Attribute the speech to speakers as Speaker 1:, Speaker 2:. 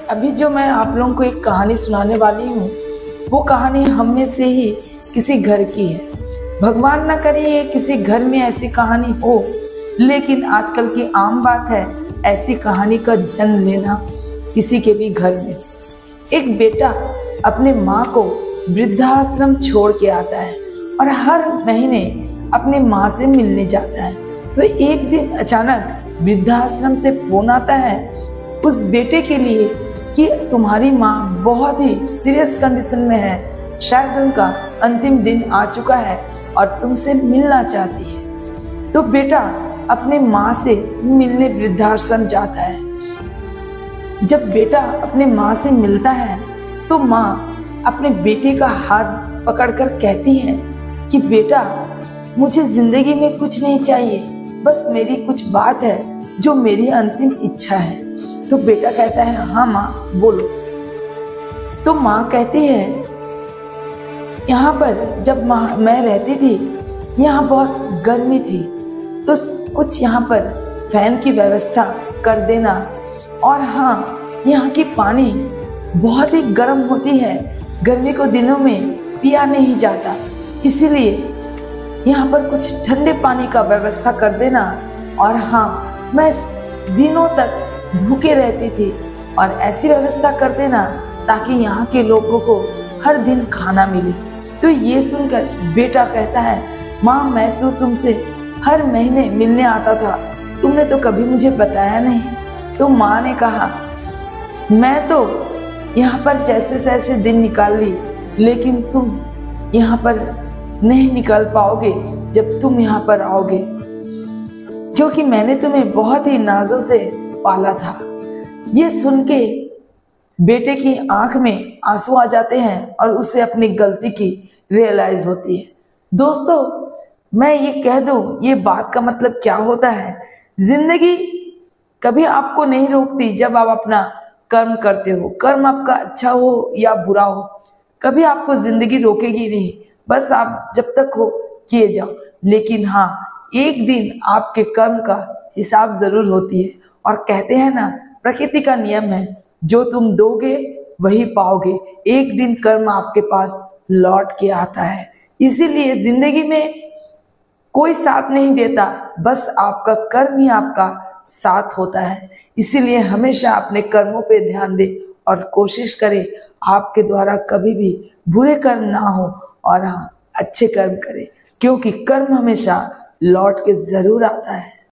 Speaker 1: अभी जो मैं आप लोगों को एक कहानी सुनाने वाली हूँ, वो कहानी हम में से ही किसी घर की है। भगवान ना करे ये किसी घर में ऐसी कहानी हो, लेकिन आजकल की आम बात है ऐसी कहानी का जन्म लेना किसी के भी घर में। एक बेटा अपने माँ को वृद्धाश्रम छोड़ के आता है और हर महीने अपने माँ से मिलने जाता है। तो एक दिन अचानक वृद्धाश्रम से फोन आता है उस बेटे के लिए कि तुम्हारी माँ बहुत ही सीरियस कंडीशन में है, शायद उनका अंतिम दिन आ चुका है और तुमसे मिलना चाहती है। तो बेटा अपने माँ से मिलने वृद्धाश्रम जाता है। जब बेटा अपने माँ से मिलता है तो माँ अपने बेटे का हाथ पकड़कर कहती है कि बेटा मुझे जिंदगी में कुछ नहीं चाहिए, बस मेरी कुछ बात है जो मेरी अंतिम इच्छा है। तो बेटा कहता है हाँ माँ बोलो। तो माँ कहती है यहाँ पर जब मैं रहती थी यहाँ बहुत गर्मी थी, तो कुछ यहाँ पर फैन की व्यवस्था कर देना, और हाँ यहाँ की पानी बहुत ही गर्म होती है, गर्मी को दिनों में पिया नहीं जाता, इसीलिए यहाँ पर कुछ ठंडे पानी का व्यवस्था कर देना। और हाँ मैं दिनों तक भूखे रहती थी और ऐसी व्यवस्था कर देना ताकि यहाँ के लोगों को हर दिन खाना मिले। तो ये सुनकर बेटा कहता है माँ मैं तो तुमसे हर महीने मिलने आता था, तुमने तो कभी मुझे बताया नहीं। तो माँ ने कहा मैं तो यहाँ पर जैसे तैसे दिन निकाल ली, लेकिन तुम यहाँ पर नहीं निकाल पाओगे जब तुम यहाँ पर आओगे, क्योंकि मैंने तुम्हें बहुत ही नाजों से पाला था। ये सुन के बेटे की आंख में आंसू आ जाते हैं और उसे अपनी गलती की रियलाइज होती है। दोस्तों मैं ये कह दूं ये बात का मतलब क्या होता है, जिंदगी कभी आपको नहीं रोकती जब आप अपना कर्म करते हो। कर्म आपका अच्छा हो या बुरा हो, कभी आपको जिंदगी रोकेगी नहीं, बस आप जब तक हो किए जाओ। लेकिन हाँ एक दिन आपके कर्म का हिसाब जरूर होती है, और कहते हैं ना प्रकृति का नियम है जो तुम दोगे वही पाओगे, एक दिन कर्म आपके पास लौट के आता है। इसीलिए जिंदगी में कोई साथ नहीं देता, बस आपका कर्म ही आपका साथ होता है। इसीलिए हमेशा अपने कर्मों पे ध्यान दें और कोशिश करें आपके द्वारा कभी भी बुरे कर्म ना हो, और हाँ अच्छे कर्म करें, क्योंकि कर्म हमेशा लौट के जरूर आता है।